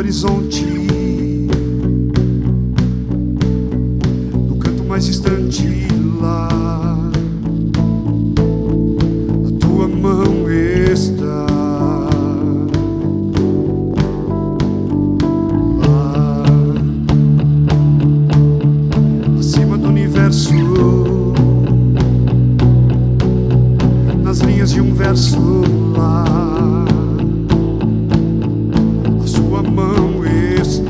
horizonte, no canto mais distante lá, a tua mão está. Lá, acima do universo, nas linhas de um verso lá, a sua mão está.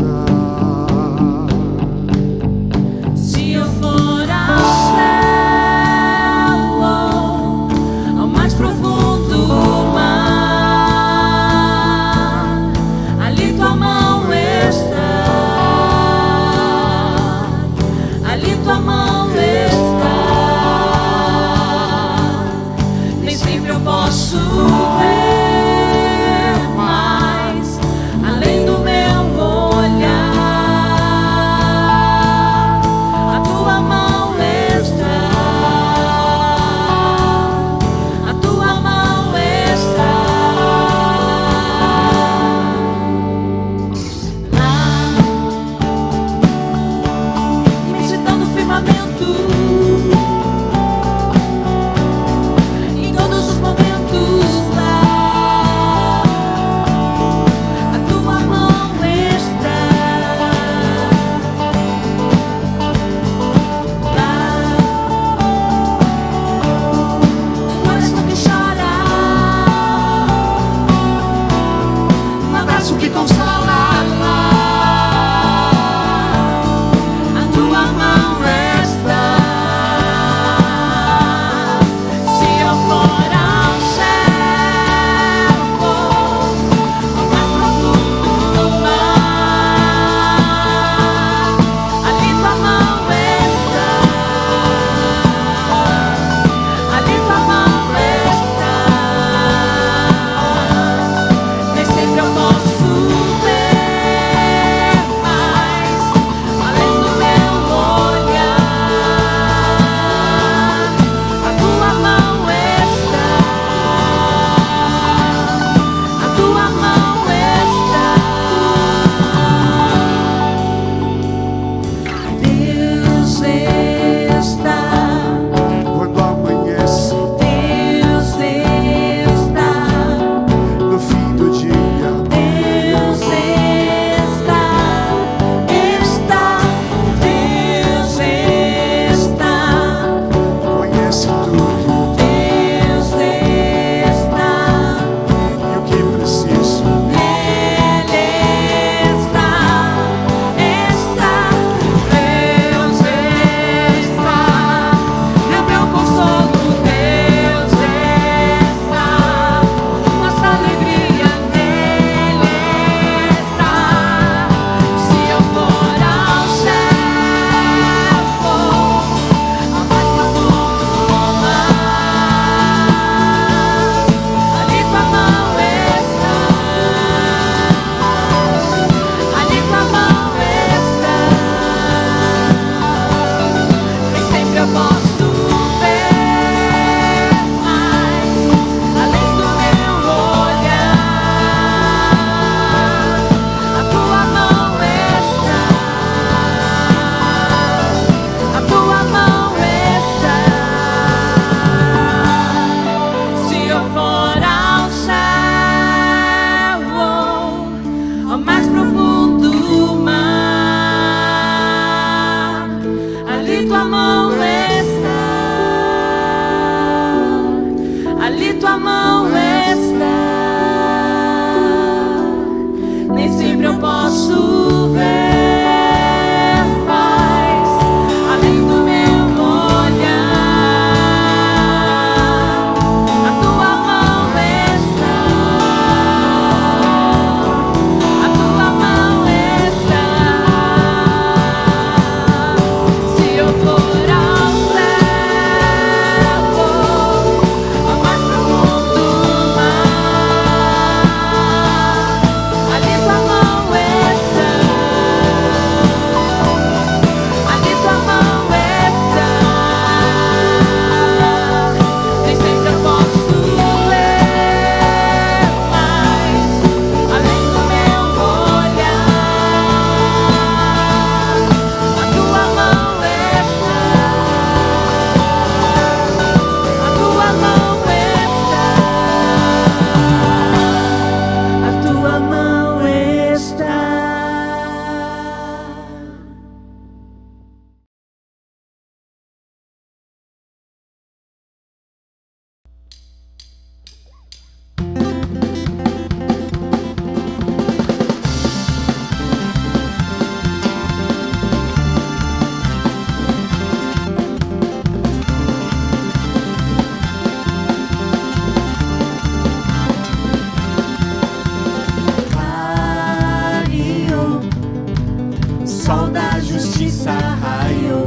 sol da justiça raiou,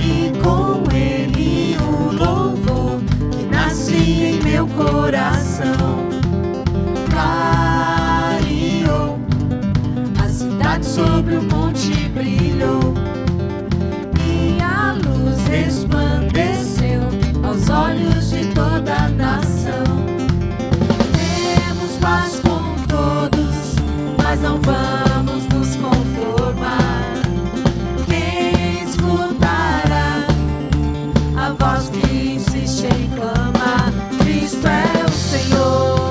e com ele o louvor que nasce em meu coração. Clareou, a cidade sobre o monte brilhou, e a luz resplandeceu aos olhos de toda a nação. Temos paz com todos, mas não vamos nos conformar. Quem escutará a voz que insiste em clamar? Cristo é o Senhor.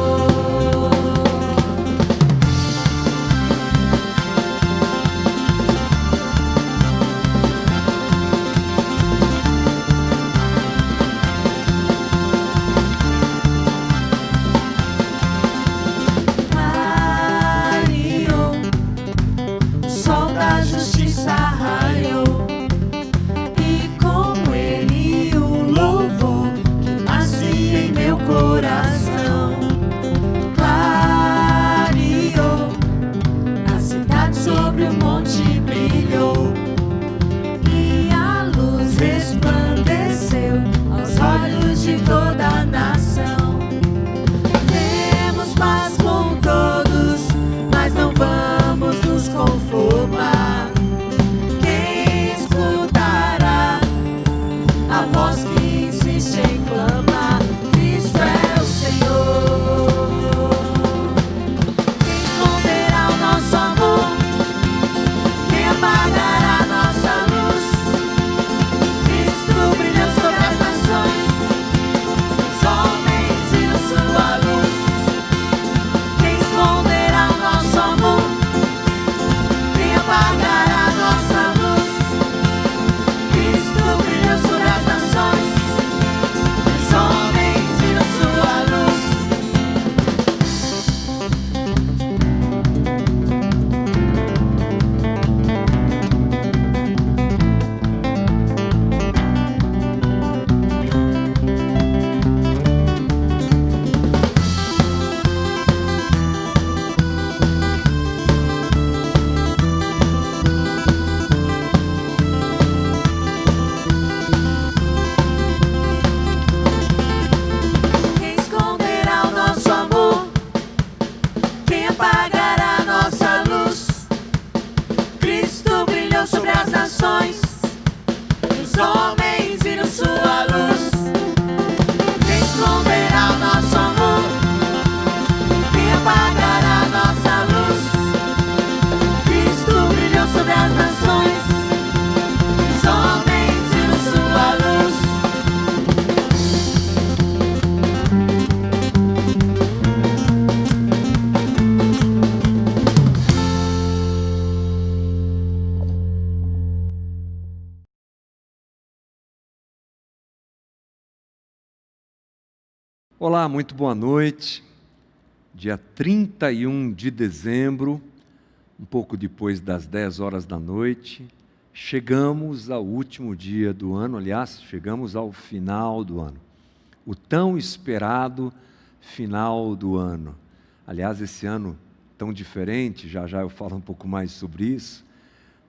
Olá, muito boa noite. Dia 31 de dezembro, um pouco depois das 10 horas da noite, chegamos ao último dia do ano, aliás, chegamos ao final do ano. O tão esperado final do ano. Aliás, esse ano tão diferente, já já eu falo um pouco mais sobre isso,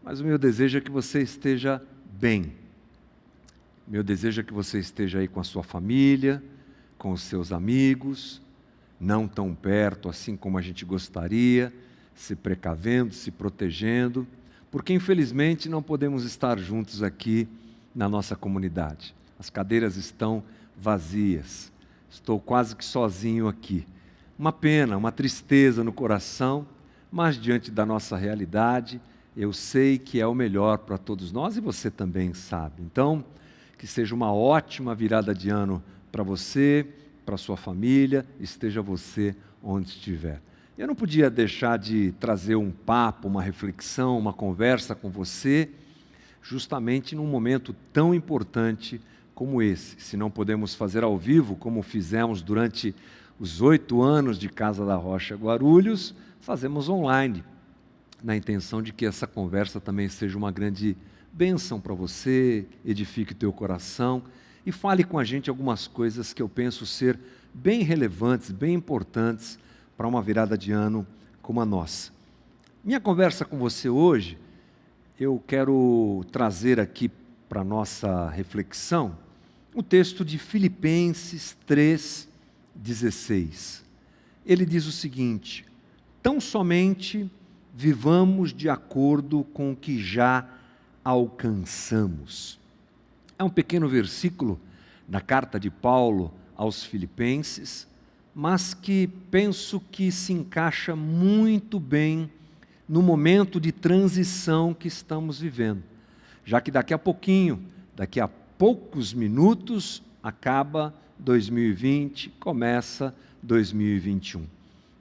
mas o meu desejo é que você esteja bem. Meu desejo é que você esteja aí com a sua família, com os seus amigos, não tão perto assim como a gente gostaria, se precavendo, se protegendo, porque infelizmente não podemos estar juntos aqui na nossa comunidade. As cadeiras estão vazias, estou quase que sozinho aqui. Uma pena, uma tristeza no coração, mas diante da nossa realidade, eu sei que é o melhor para todos nós e você também sabe. Então, que seja uma ótima virada de ano para você, para sua família, esteja você onde estiver. Eu não podia deixar de trazer um papo, uma reflexão, uma conversa com você, justamente num momento tão importante como esse. Se não podemos fazer ao vivo, como fizemos durante os 8 anos de Casa da Rocha Guarulhos, fazemos online, na intenção de que essa conversa também seja uma grande bênção para você, edifique o teu coração e fale com a gente algumas coisas que eu penso ser bem relevantes, bem importantes para uma virada de ano como a nossa. Minha conversa com você hoje eu quero trazer aqui para a nossa reflexão o texto de Filipenses 3,16. Ele diz o seguinte: tão somente vivamos de acordo com o que já alcançamos. É um pequeno versículo da carta de Paulo aos Filipenses, mas que penso que se encaixa muito bem no momento de transição que estamos vivendo, já que daqui a pouquinho, daqui a poucos minutos, acaba 2020, começa 2021.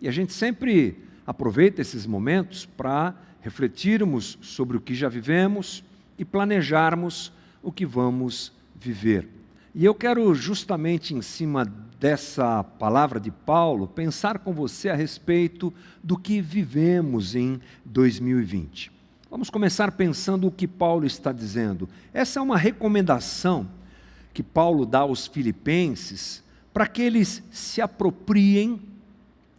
E a gente sempre aproveita esses momentos para refletirmos sobre o que já vivemos e planejarmos o que vamos viver. E eu quero justamente em cima dessa palavra de Paulo, pensar com você a respeito do que vivemos em 2020. Vamos começar pensando o que Paulo está dizendo. Essa é uma recomendação que Paulo dá aos filipenses para que eles se apropriem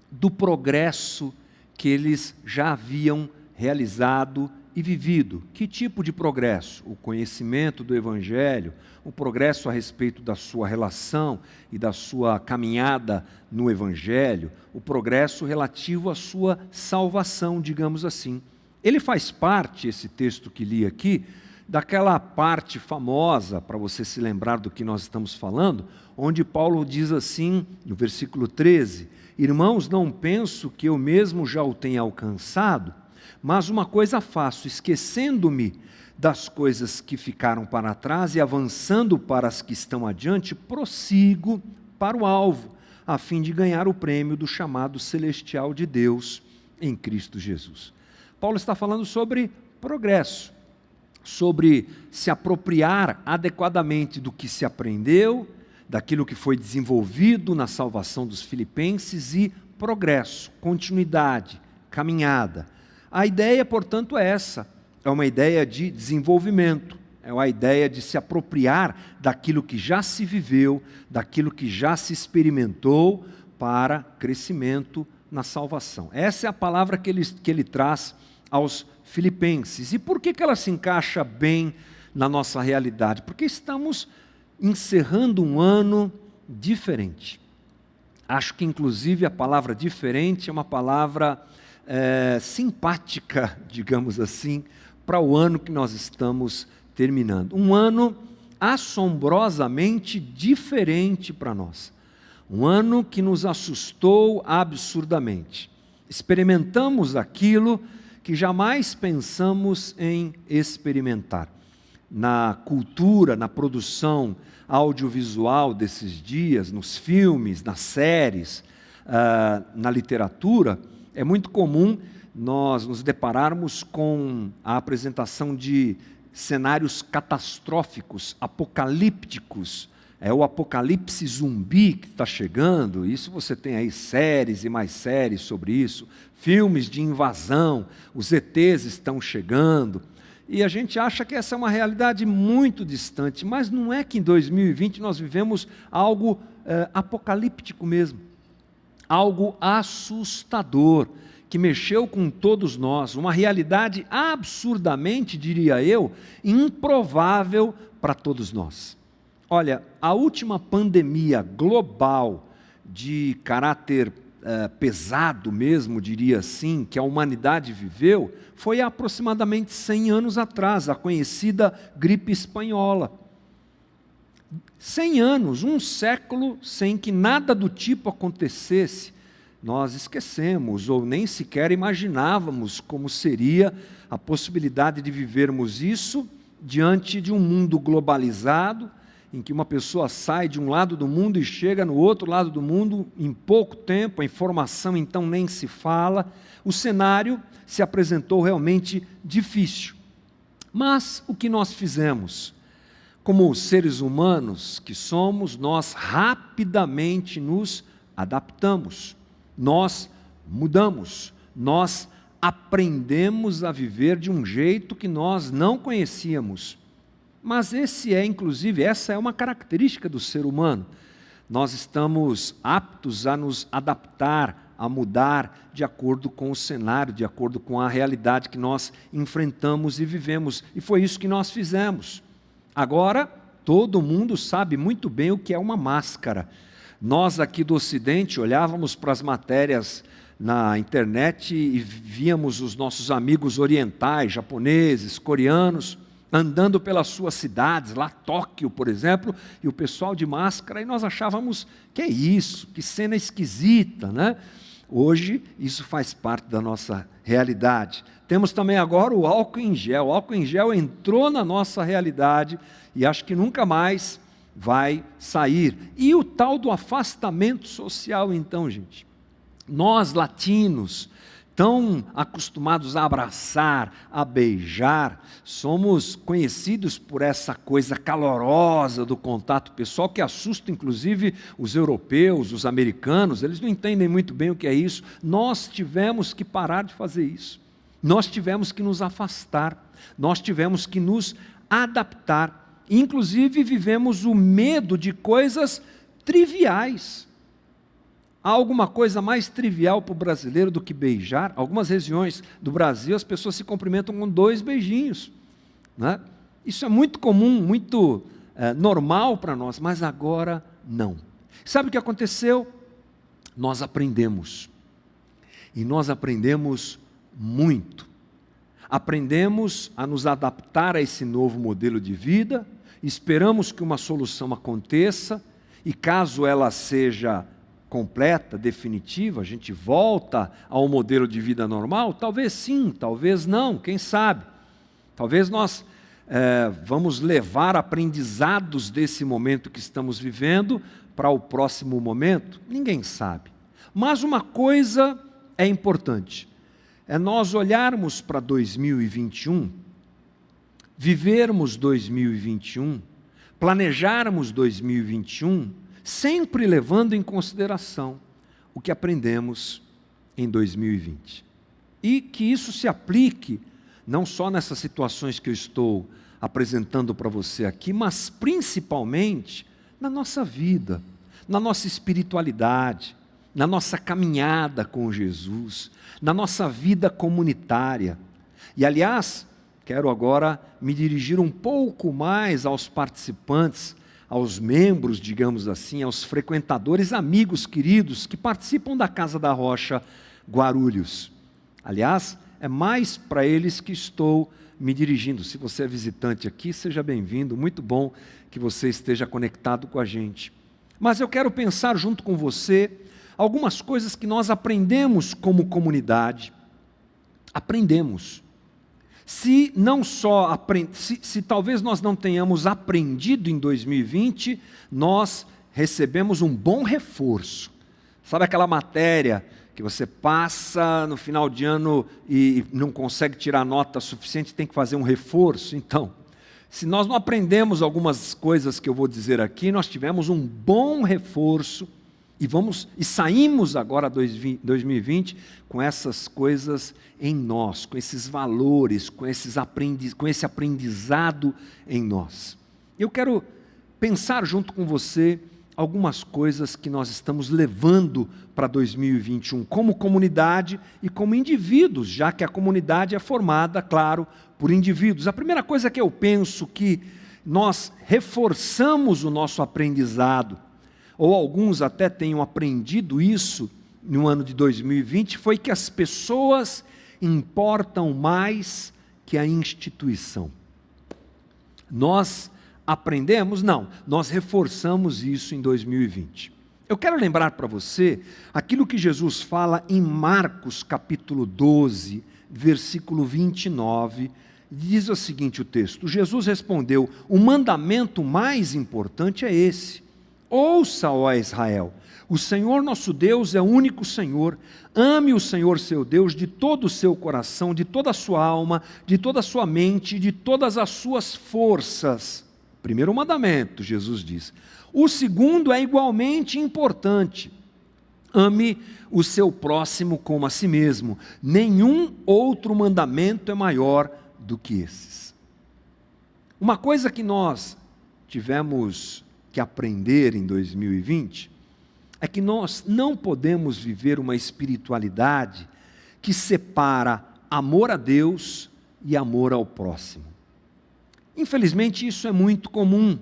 do progresso que eles já haviam realizado e vivido. Que tipo de progresso? O conhecimento do Evangelho, o progresso a respeito da sua relação e da sua caminhada no Evangelho, o progresso relativo à sua salvação, digamos assim. Ele faz parte, esse texto que li aqui, daquela parte famosa, para você se lembrar do que nós estamos falando, onde Paulo diz assim, no versículo 13, irmãos, não penso que eu mesmo já o tenha alcançado, mas uma coisa faço, esquecendo-me das coisas que ficaram para trás e avançando para as que estão adiante, prossigo para o alvo, a fim de ganhar o prêmio do chamado celestial de Deus em Cristo Jesus. Paulo está falando sobre progresso, sobre se apropriar adequadamente do que se aprendeu, daquilo que foi desenvolvido na salvação dos filipenses e progresso, continuidade, caminhada. A ideia, portanto, é essa, é uma ideia de desenvolvimento, é uma ideia de se apropriar daquilo que já se viveu, daquilo que já se experimentou para crescimento na salvação. Essa é a palavra que ele traz aos filipenses. E por que ela se encaixa bem na nossa realidade? Porque estamos encerrando um ano diferente. Acho que, inclusive, a palavra diferente é uma palavra simpática, digamos assim, para o ano que nós estamos terminando. Um ano assombrosamente diferente para nós. Um ano que nos assustou absurdamente. Experimentamos aquilo que jamais pensamos em experimentar. Na cultura, na produção audiovisual desses dias, nos filmes, nas séries, na literatura, é muito comum nós nos depararmos com a apresentação de cenários catastróficos, apocalípticos. É o apocalipse zumbi que está chegando. Isso você tem aí séries e mais séries sobre isso. Filmes de invasão, os ETs estão chegando. E a gente acha que essa é uma realidade muito distante, mas não é que em 2020 nós vivemos algo apocalíptico mesmo. Algo assustador, que mexeu com todos nós, uma realidade absurdamente, diria eu, improvável para todos nós. Olha, a última pandemia global de caráter pesado mesmo, diria assim, que a humanidade viveu, foi há aproximadamente 100 anos atrás, a conhecida gripe espanhola. 100 anos, um século sem que nada do tipo acontecesse. Nós esquecemos ou nem sequer imaginávamos como seria a possibilidade de vivermos isso diante de um mundo globalizado, em que uma pessoa sai de um lado do mundo e chega no outro lado do mundo em pouco tempo, a informação então nem se fala. O cenário se apresentou realmente difícil. Mas o que nós fizemos? Como seres humanos que somos, nós rapidamente nos adaptamos, nós mudamos, nós aprendemos a viver de um jeito que nós não conhecíamos. Mas essa é uma característica do ser humano. Nós estamos aptos a nos adaptar a mudar de acordo com o cenário, de acordo com a realidade que nós enfrentamos e vivemos. E foi isso que nós fizemos. Agora, todo mundo sabe muito bem o que é uma máscara. Nós aqui do Ocidente olhávamos para as matérias na internet e víamos os nossos amigos orientais, japoneses, coreanos, andando pelas suas cidades, lá Tóquio, por exemplo, e o pessoal de máscara, e nós achávamos, que é isso, que cena esquisita, né? Hoje, isso faz parte da nossa realidade. Temos também agora o álcool em gel. O álcool em gel entrou na nossa realidade e acho que nunca mais vai sair. E o tal do afastamento social, então, gente? Nós, latinos, tão acostumados a abraçar, a beijar, somos conhecidos por essa coisa calorosa do contato pessoal que assusta inclusive os europeus, os americanos, eles não entendem muito bem o que é isso. Nós tivemos que parar de fazer isso, nós tivemos que nos afastar, nós tivemos que nos adaptar, inclusive vivemos o medo de coisas triviais. Há alguma coisa mais trivial para o brasileiro do que beijar? Algumas regiões do Brasil as pessoas se cumprimentam com 2 beijinhos, né? Isso é muito comum, muito normal para nós, mas agora não. Sabe o que aconteceu? Nós aprendemos, e nós aprendemos muito. Aprendemos a nos adaptar a esse novo modelo de vida, esperamos que uma solução aconteça, e caso ela seja completa, definitiva, a gente volta ao modelo de vida normal? Talvez sim, talvez não, quem sabe? Talvez nós vamos levar aprendizados desse momento que estamos vivendo para o próximo momento? Ninguém sabe. Mas uma coisa é importante, é nós olharmos para 2021, vivermos 2021, planejarmos 2021, sempre levando em consideração o que aprendemos em 2020. E que isso se aplique não só nessas situações que eu estou apresentando para você aqui, mas principalmente na nossa vida, na nossa espiritualidade, na nossa caminhada com Jesus, na nossa vida comunitária. E aliás, quero agora me dirigir um pouco mais aos participantes, aos membros, digamos assim, aos frequentadores, amigos queridos que participam da Casa da Rocha Guarulhos. Aliás, é mais para eles que estou me dirigindo. Se você é visitante aqui, seja bem-vindo, muito bom que você esteja conectado com a gente. Mas eu quero pensar junto com você algumas coisas que nós aprendemos como comunidade. Aprendemos. Se talvez nós não tenhamos aprendido em 2020, nós recebemos um bom reforço. Sabe aquela matéria que você passa no final de ano e não consegue tirar nota suficiente, tem que fazer um reforço? Então, se nós não aprendemos algumas coisas que eu vou dizer aqui, nós tivemos um bom reforço e saímos agora 2020 com essas coisas em nós, com esses valores, com esse aprendizado em nós. Eu quero pensar junto com você algumas coisas que nós estamos levando para 2021 como comunidade e como indivíduos, já que a comunidade é formada, claro, por indivíduos. A primeira coisa que eu penso que nós reforçamos o nosso aprendizado, ou alguns até tenham aprendido isso no ano de 2020, foi que as pessoas importam mais que a instituição. Nós aprendemos? Não, nós reforçamos isso em 2020. Eu quero lembrar para você aquilo que Jesus fala em Marcos capítulo 12, versículo 29, diz o seguinte o texto: Jesus respondeu, o mandamento mais importante é esse: ouça, ó Israel, o Senhor nosso Deus é o único Senhor, ame o Senhor seu Deus de todo o seu coração, de toda a sua alma, de toda a sua mente, de todas as suas forças. Primeiro mandamento, Jesus diz. O segundo é igualmente importante: ame o seu próximo como a si mesmo. Nenhum outro mandamento é maior do que esses. Uma coisa que nós tivemos que aprender em 2020 é que nós não podemos viver uma espiritualidade que separa amor a Deus e amor ao próximo. Infelizmente, isso é muito comum.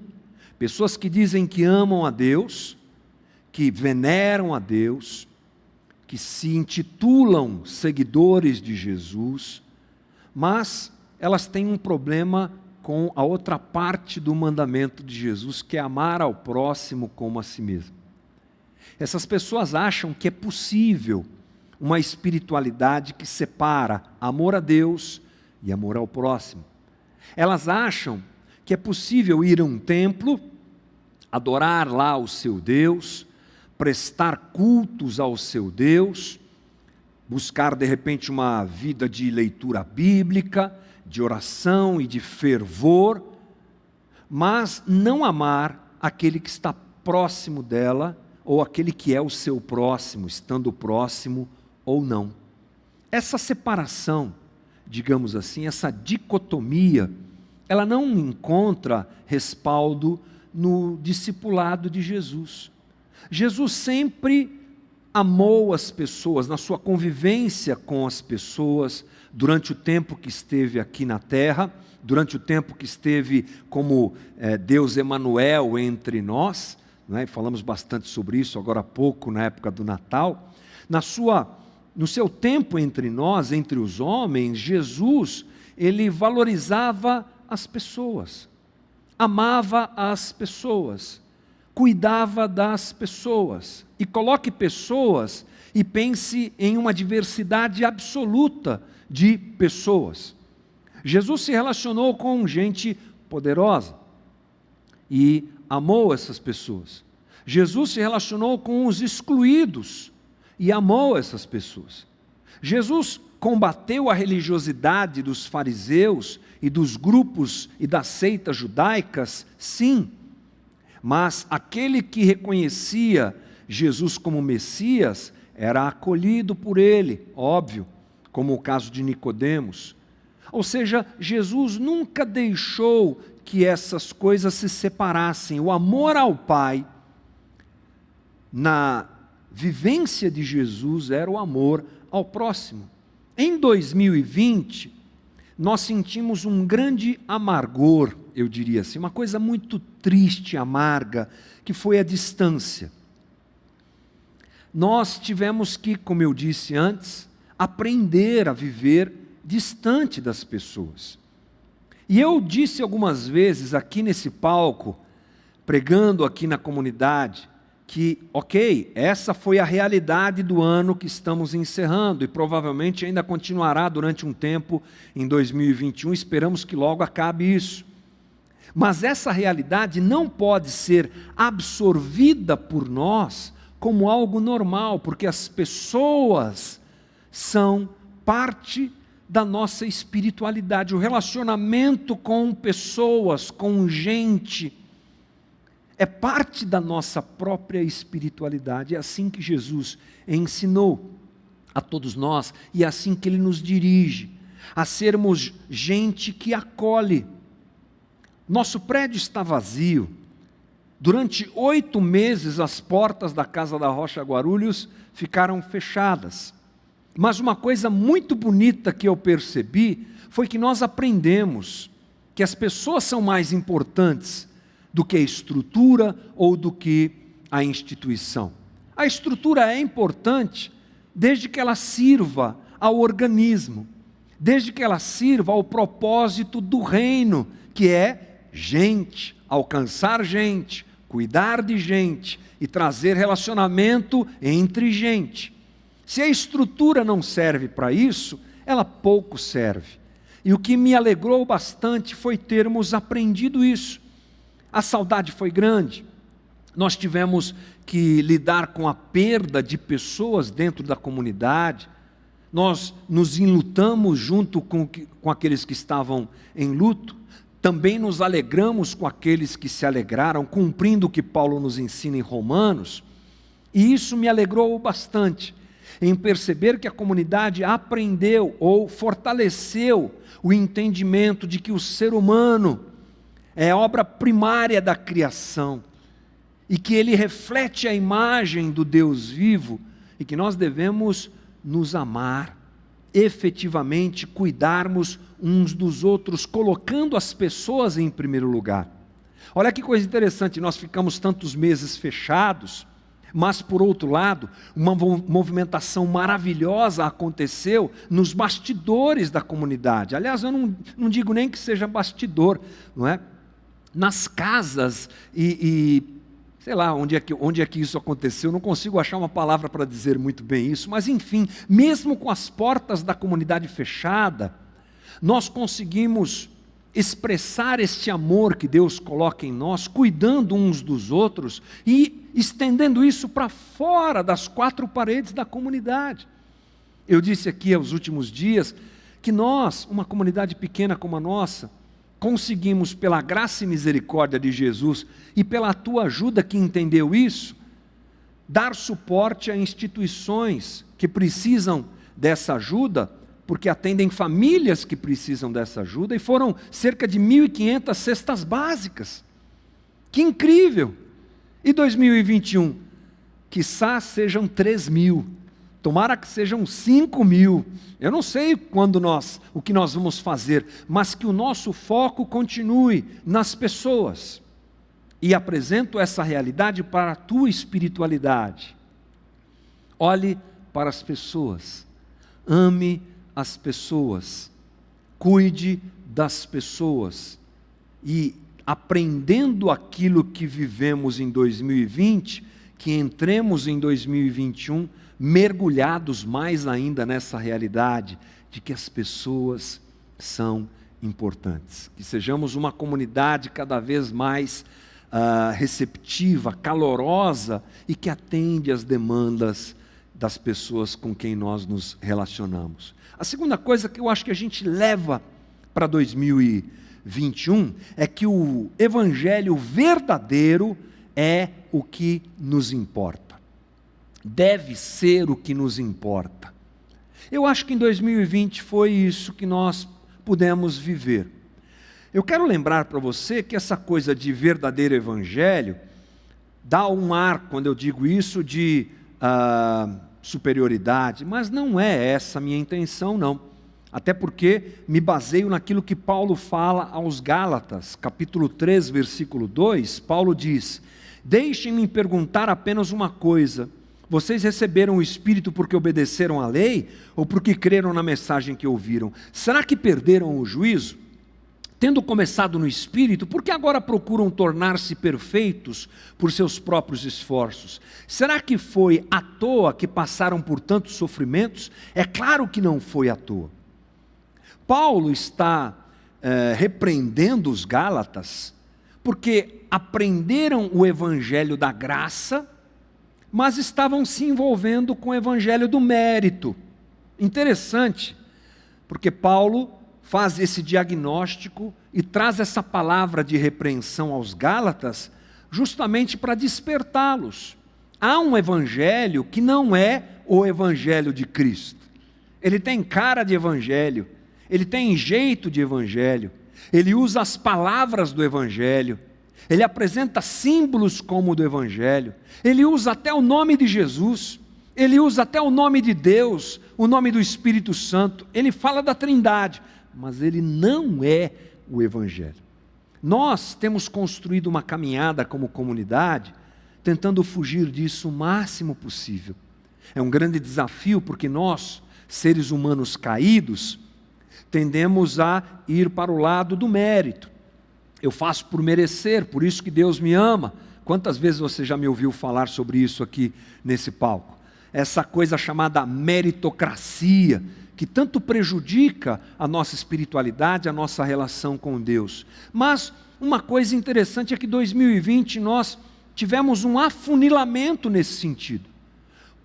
Pessoas que dizem que amam a Deus, que veneram a Deus, que se intitulam seguidores de Jesus, mas elas têm um problema com a outra parte do mandamento de Jesus, que é amar ao próximo como a si mesmo. Essas pessoas acham que é possível uma espiritualidade que separa amor a Deus e amor ao próximo. Elas acham que é possível ir a um templo, adorar lá o seu Deus, prestar cultos ao seu Deus, buscar de repente uma vida de leitura bíblica, de oração e de fervor, mas não amar aquele que está próximo dela, ou aquele que é o seu próximo, estando próximo ou não. Essa separação, digamos assim, essa dicotomia, ela não encontra respaldo no discipulado de Jesus. Jesus sempre amou as pessoas, na sua convivência com as pessoas, durante o tempo que esteve aqui na terra, durante o tempo que esteve como Deus Emanuel entre nós, né? Falamos bastante sobre isso agora há pouco, na época do Natal. No seu tempo entre nós, entre os homens, Jesus, ele valorizava as pessoas, amava as pessoas, cuidava das pessoas. E coloque pessoas e pense em uma diversidade absoluta de pessoas. Jesus se relacionou com gente poderosa e amou essas pessoas. Jesus se relacionou com os excluídos e amou essas pessoas. Jesus combateu a religiosidade dos fariseus e dos grupos e das seitas judaicas, sim, mas aquele que reconhecia Jesus como Messias era acolhido por ele, óbvio, como o caso de Nicodemos. Ou seja, Jesus nunca deixou que essas coisas se separassem. O amor ao Pai, na vivência de Jesus, era o amor ao próximo. Em 2020, nós sentimos um grande amargor, eu diria assim, uma coisa muito triste, amarga, que foi a distância. Nós tivemos que, como eu disse antes, aprender a viver distante das pessoas. E eu disse algumas vezes aqui nesse palco, pregando aqui na comunidade, que, ok, essa foi a realidade do ano que estamos encerrando e provavelmente ainda continuará durante um tempo em 2021, esperamos que logo acabe isso. Mas essa realidade não pode ser absorvida por nós como algo normal, porque as pessoas são parte da nossa espiritualidade. O relacionamento com pessoas, com gente, é parte da nossa própria espiritualidade. É assim que Jesus ensinou a todos nós e é assim que Ele nos dirige, a sermos gente que acolhe. Nosso prédio está vazio. Durante 8 meses as portas da Casa da Rocha Guarulhos ficaram fechadas. Mas uma coisa muito bonita que eu percebi foi que nós aprendemos que as pessoas são mais importantes do que a estrutura ou do que a instituição. A estrutura é importante desde que ela sirva ao organismo, desde que ela sirva ao propósito do reino, que é gente, alcançar gente, cuidar de gente e trazer relacionamento entre gente. Se a estrutura não serve para isso, ela pouco serve. E o que me alegrou bastante foi termos aprendido isso. A saudade foi grande. Nós tivemos que lidar com a perda de pessoas dentro da comunidade. Nós nos enlutamos junto com aqueles que estavam em luto. Também nos alegramos com aqueles que se alegraram, cumprindo o que Paulo nos ensina em Romanos. E isso me alegrou bastante, em perceber que a comunidade aprendeu ou fortaleceu o entendimento de que o ser humano é a obra primária da criação e que ele reflete a imagem do Deus vivo, e que nós devemos nos amar, efetivamente cuidarmos uns dos outros, colocando as pessoas em primeiro lugar. Olha que coisa interessante, nós ficamos tantos meses fechados, mas por outro lado, uma movimentação maravilhosa aconteceu nos bastidores da comunidade. Aliás, eu não digo nem que seja bastidor, não é? Nas casas sei lá onde é que isso aconteceu, não consigo achar uma palavra para dizer muito bem isso, mas enfim, mesmo com as portas da comunidade fechada, nós conseguimos expressar este amor que Deus coloca em nós, cuidando uns dos outros e estendendo isso para fora das quatro paredes da comunidade. Eu disse aqui aos últimos dias que nós, uma comunidade pequena como a nossa, conseguimos, pela graça e misericórdia de Jesus e pela tua ajuda que entendeu isso, dar suporte a instituições que precisam dessa ajuda, porque atendem famílias que precisam dessa ajuda, e foram cerca de 1.500 cestas básicas. Que incrível! E 2021? Quiçá sejam 3.000, tomara que sejam 5.000, eu não sei o que nós vamos fazer, mas que o nosso foco continue nas pessoas. E apresento essa realidade para a tua espiritualidade. Olhe para as pessoas, ame as pessoas, cuide das pessoas, e aprendendo aquilo que vivemos em 2020, que entremos em 2021 mergulhados mais ainda nessa realidade de que as pessoas são importantes, que sejamos uma comunidade cada vez mais receptiva, calorosa e que atende às demandas das pessoas com quem nós nos relacionamos. A segunda coisa que eu acho que a gente leva para 2021 é que o evangelho verdadeiro é o que nos importa. Deve ser o que nos importa. Eu acho que em 2020 foi isso que nós pudemos viver. Eu quero lembrar para você que essa coisa de verdadeiro evangelho dá um ar, quando eu digo isso, de superioridade, mas não é essa a minha intenção, não. Até porque me baseio naquilo que Paulo fala aos Gálatas, capítulo 3, versículo 2, Paulo diz: deixem-me perguntar apenas uma coisa, vocês receberam o Espírito porque obedeceram à lei, ou porque creram na mensagem que ouviram? Será que perderam o juízo? Tendo começado no Espírito, por que agora procuram tornar-se perfeitos por seus próprios esforços? Será que foi à toa que passaram por tantos sofrimentos? É claro que não foi à toa. Paulo está repreendendo os Gálatas, porque aprenderam o evangelho da graça, mas estavam se envolvendo com o evangelho do mérito. Interessante, porque Paulo faz esse diagnóstico e traz essa palavra de repreensão aos Gálatas, justamente para despertá-los. Há um evangelho que não é o evangelho de Cristo. Ele tem cara de evangelho, ele tem jeito de evangelho, ele usa as palavras do evangelho, ele apresenta símbolos como o do evangelho, ele usa até o nome de Jesus, ele usa até o nome de Deus, o nome do Espírito Santo, ele fala da Trindade, mas ele não é o evangelho. Nós temos construído uma caminhada como comunidade, tentando fugir disso o máximo possível. É um grande desafio, porque nós, seres humanos caídos, tendemos a ir para o lado do mérito. Eu faço por merecer, por isso que Deus me ama. Quantas vezes você já me ouviu falar sobre isso aqui nesse palco? Essa coisa chamada meritocracia, que tanto prejudica a nossa espiritualidade, a nossa relação com Deus. Mas uma coisa interessante é que em 2020 nós tivemos um afunilamento nesse sentido.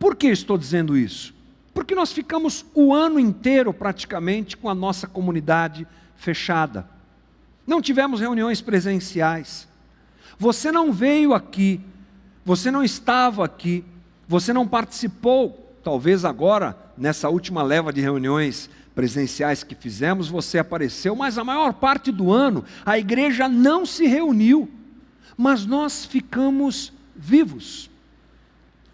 Por que estou dizendo isso? Porque nós ficamos o ano inteiro praticamente com a nossa comunidade fechada. Não tivemos reuniões presenciais. Você não veio aqui, você não estava aqui, você não participou. Talvez agora, nessa última leva de reuniões presenciais que fizemos, você apareceu, mas a maior parte do ano a igreja não se reuniu. Mas nós ficamos vivos,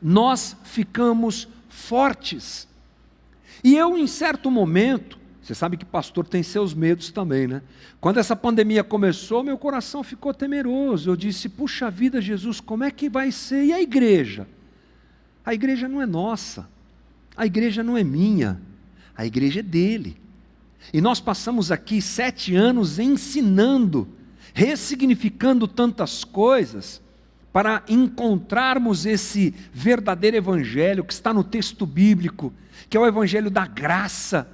nós ficamos fortes. E eu, em certo momento, você sabe que pastor tem seus medos também, né? Quando essa pandemia começou, meu coração ficou temeroso. Eu disse, puxa vida, Jesus, como é que vai ser? E a igreja? A igreja não é nossa, a igreja não é minha, a igreja é dele. E nós passamos aqui 7 anos ensinando, ressignificando tantas coisas, para encontrarmos esse verdadeiro evangelho que está no texto bíblico, que é o evangelho da graça.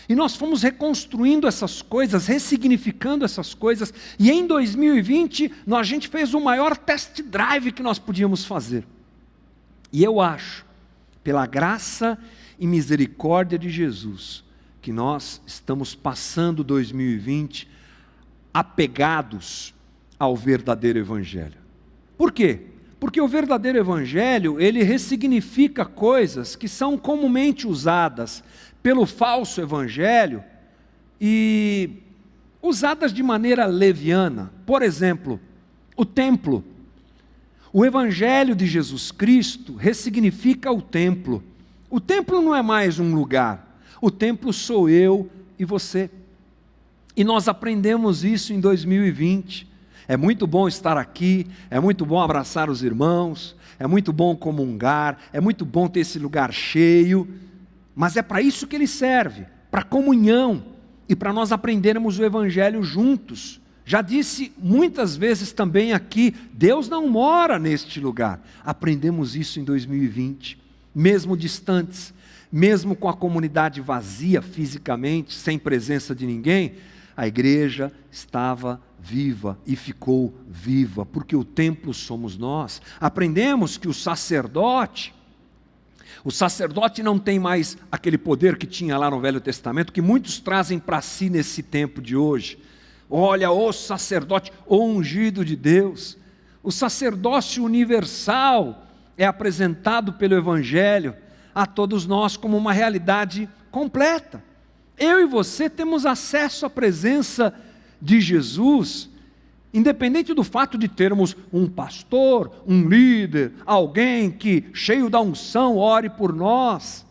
E nós fomos reconstruindo essas coisas, ressignificando essas coisas, e em 2020 a gente fez o maior test drive que nós podíamos fazer. E eu acho, pela graça e misericórdia de Jesus, que nós estamos passando 2020 apegados ao verdadeiro evangelho. Por quê? Porque o verdadeiro evangelho, ele ressignifica coisas que são comumente usadas pelo falso evangelho e usadas de maneira leviana. Por exemplo, o templo. O evangelho de Jesus Cristo ressignifica o templo. O templo não é mais um lugar. O templo sou eu e você. E nós aprendemos isso em 2020. É muito bom estar aqui, é muito bom abraçar os irmãos, é muito bom comungar, é muito bom ter esse lugar cheio, mas é para isso que ele serve, para comunhão e para nós aprendermos o evangelho juntos. Já disse muitas vezes também aqui, Deus não mora neste lugar. Aprendemos isso em 2020, mesmo distantes, mesmo com a comunidade vazia fisicamente, sem presença de ninguém, a igreja estava viva e ficou viva, porque o templo somos nós. Aprendemos que o sacerdote não tem mais aquele poder que tinha lá no Velho Testamento, que muitos trazem para si nesse tempo de hoje. Olha, o sacerdote, o ungido de Deus. O sacerdócio universal é apresentado pelo Evangelho a todos nós como uma realidade completa. Eu e você temos acesso à presença de Jesus, independente do fato de termos um pastor, um líder, alguém que, cheio da unção, ore por nós.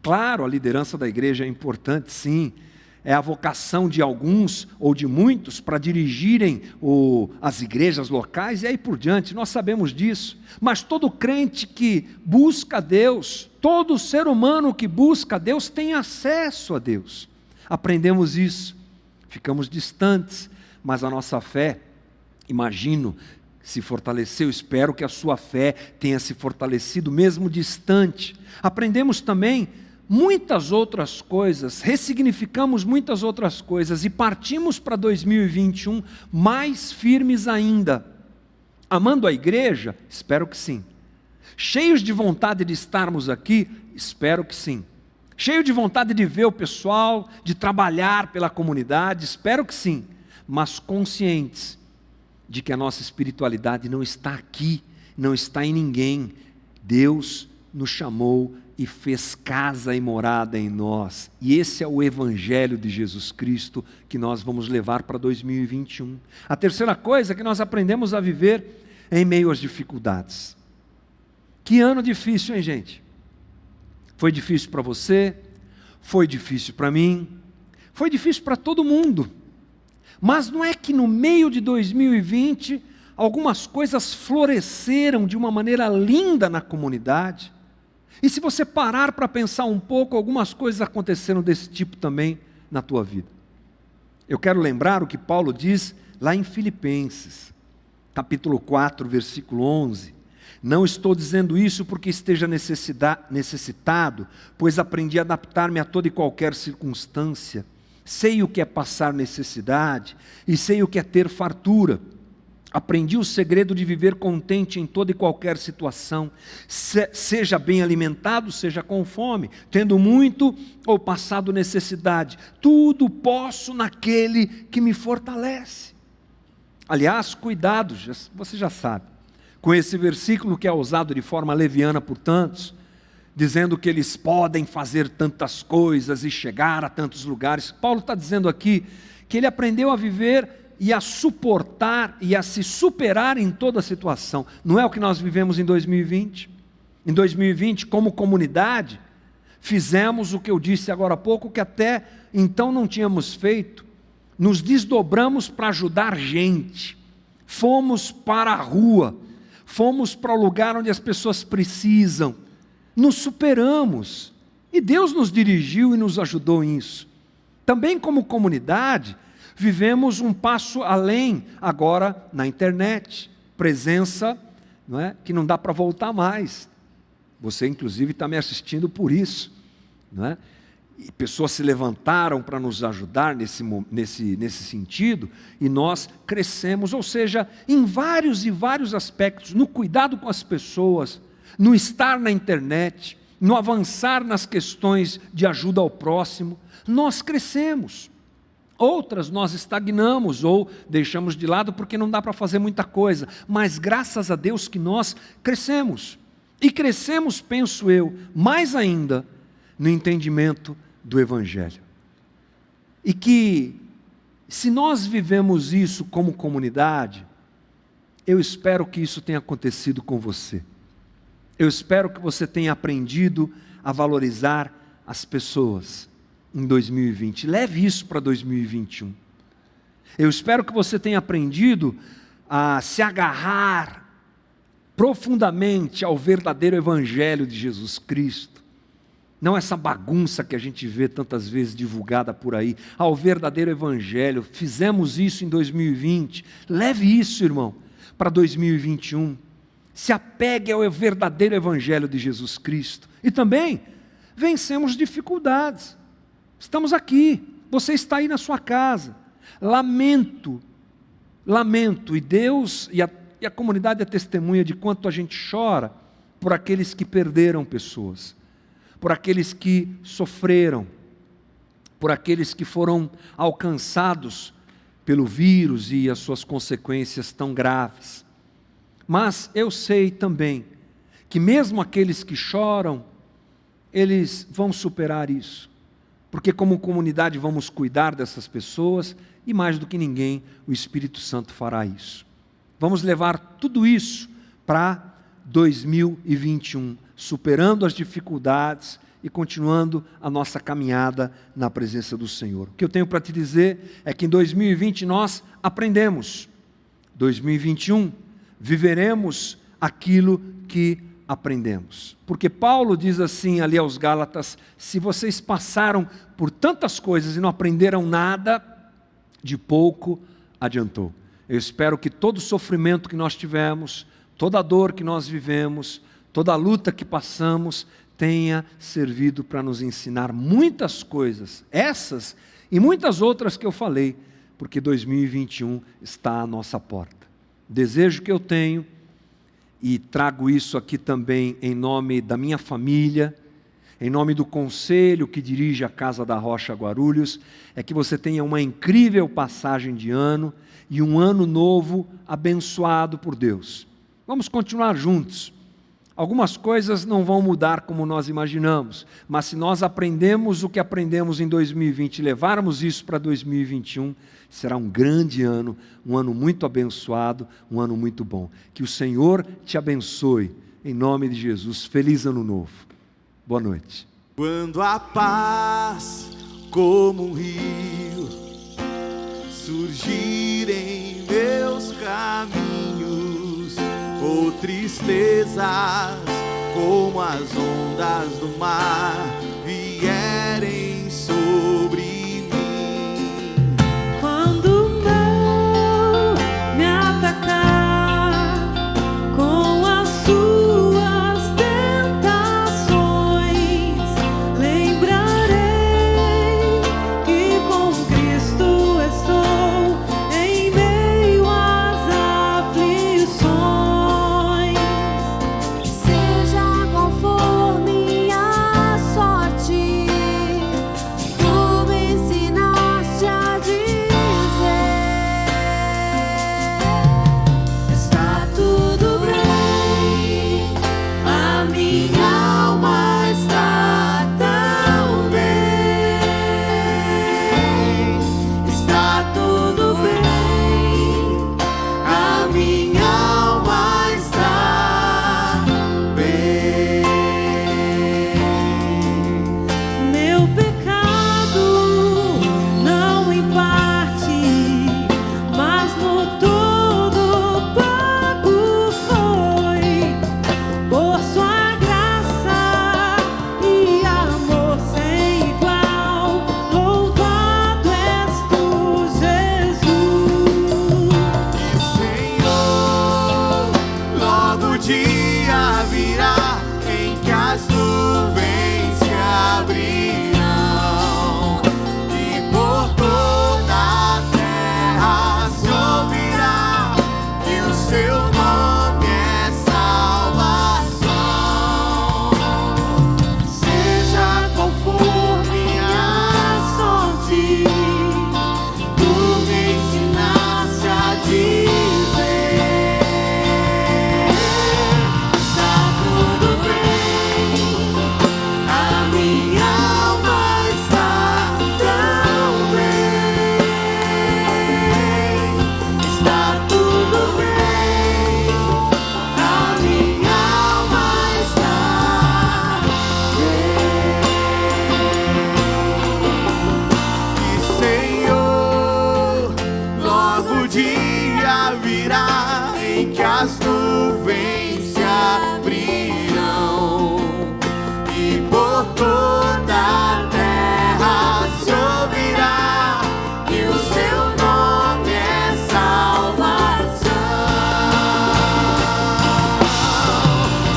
Claro, a liderança da igreja é importante, sim. É a vocação de alguns ou de muitos para dirigirem as igrejas locais e aí por diante, nós sabemos disso. Mas todo crente que busca Deus, todo ser humano que busca Deus tem acesso a Deus. Aprendemos isso, ficamos distantes, mas a nossa fé, imagino, se fortaleceu. Espero que a sua fé tenha se fortalecido mesmo distante. Aprendemos também muitas outras coisas, ressignificamos muitas outras coisas e partimos para 2021 mais firmes ainda. Amando a igreja? Espero que sim. Cheios de vontade de estarmos aqui? Espero que sim. Cheio de vontade de ver o pessoal, de trabalhar pela comunidade? Espero que sim. Mas conscientes de que a nossa espiritualidade não está aqui, não está em ninguém. Deus nos chamou e fez casa e morada em nós. E esse é o Evangelho de Jesus Cristo que nós vamos levar para 2021. A terceira coisa que nós aprendemos a viver é em meio às dificuldades. Que ano difícil, hein, gente? Foi difícil para você, foi difícil para mim, foi difícil para todo mundo. Mas não é que no meio de 2020 algumas coisas floresceram de uma maneira linda na comunidade? E se você parar para pensar um pouco, algumas coisas aconteceram desse tipo também na tua vida. Eu quero lembrar o que Paulo diz lá em Filipenses, capítulo 4, versículo 11. Não estou dizendo isso porque esteja necessitado, pois aprendi a adaptar-me a toda e qualquer circunstância. Sei o que é passar necessidade e sei o que é ter fartura. Aprendi o segredo de viver contente em toda e qualquer situação, seja bem alimentado, seja com fome, tendo muito ou passado necessidade. Tudo posso naquele que me fortalece. Aliás, cuidado, você já sabe, com esse versículo que é usado de forma leviana por tantos, dizendo que eles podem fazer tantas coisas e chegar a tantos lugares. Paulo está dizendo aqui que ele aprendeu a viver e a suportar e a se superar em toda situação. Não é o que nós vivemos em 2020? Em 2020, como comunidade, fizemos o que eu disse agora há pouco, que até então não tínhamos feito. Nos desdobramos para ajudar gente. Fomos para a rua. Fomos para o lugar onde as pessoas precisam. Nos superamos. E Deus nos dirigiu e nos ajudou nisso. Também como comunidade, vivemos um passo além agora na internet. Presença, não é? Que não dá para voltar mais. Você inclusive está me assistindo por isso. Não é? E pessoas se levantaram para nos ajudar nesse sentido, e nós crescemos, ou seja, em vários e vários aspectos, no cuidado com as pessoas, no estar na internet, no avançar nas questões de ajuda ao próximo, nós crescemos. Outras nós estagnamos ou deixamos de lado porque não dá para fazer muita coisa, mas graças a Deus que nós crescemos. E crescemos, penso eu, mais ainda no entendimento do Evangelho. E que, se nós vivemos isso como comunidade, eu espero que isso tenha acontecido com você. Eu espero que você tenha aprendido a valorizar as pessoas em 2020. Leve isso para 2021. Eu espero que você tenha aprendido a se agarrar profundamente ao verdadeiro Evangelho de Jesus Cristo. Não essa bagunça que a gente vê tantas vezes divulgada por aí, ao verdadeiro Evangelho. Fizemos isso em 2020, leve isso, irmão, para 2021. Se apegue ao verdadeiro Evangelho de Jesus Cristo. E também, vencemos dificuldades. Estamos aqui, você está aí na sua casa. Lamento, e Deus e a comunidade é testemunha de quanto a gente chora por aqueles que perderam pessoas, por aqueles que sofreram, por aqueles que foram alcançados pelo vírus e as suas consequências tão graves. Mas eu sei também que mesmo aqueles que choram, eles vão superar isso, porque como comunidade vamos cuidar dessas pessoas e mais do que ninguém o Espírito Santo fará isso. Vamos levar tudo isso para 2021, superando as dificuldades e continuando a nossa caminhada na presença do Senhor. O que eu tenho para te dizer é que em 2020 nós aprendemos. 2021 viveremos aquilo que aprendemos. Porque Paulo diz assim ali aos Gálatas: se vocês passaram por tantas coisas e não aprenderam nada, de pouco adiantou. Eu espero que todo o sofrimento que nós tivemos, toda a dor que nós vivemos, toda a luta que passamos, tenha servido para nos ensinar muitas coisas, essas e muitas outras que eu falei, porque 2021 está à nossa porta. O desejo que eu tenho, e trago isso aqui também em nome da minha família, em nome do conselho que dirige a Casa da Rocha Guarulhos, é que você tenha uma incrível passagem de ano e um ano novo abençoado por Deus. Vamos continuar juntos. Algumas coisas não vão mudar como nós imaginamos, mas se nós aprendemos o que aprendemos em 2020 e levarmos isso para 2021, será um grande ano, um ano muito abençoado, um ano muito bom. Que o Senhor te abençoe, em nome de Jesus. Feliz ano novo. Boa noite. Quando a paz, como um rio, surgir em meus caminhos, ou tristezas como as ondas do mar vierem sobre mim. Quando o mal me atacar com as suas tentações, lembrarei que com Cristo estou em meio às aflições. Seja qual for minha sorte. que as nuvens se abrirão e por toda a terra se ouvirá que o seu nome é salvação.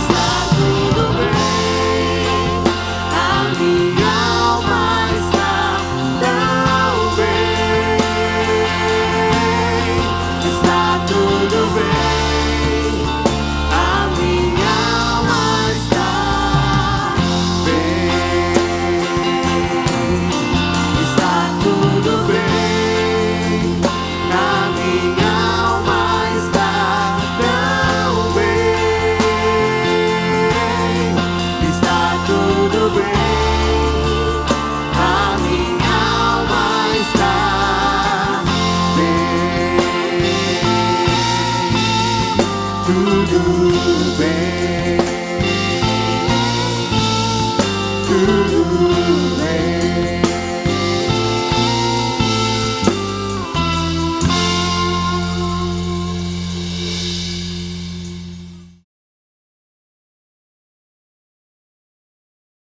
Está tudo bem, a minha alma está tão bem. Está tudo bem, a minha alma está bem. Está tudo bem, a minha alma está tão bem. Está tudo bem, a minha alma está bem. Tudo bem.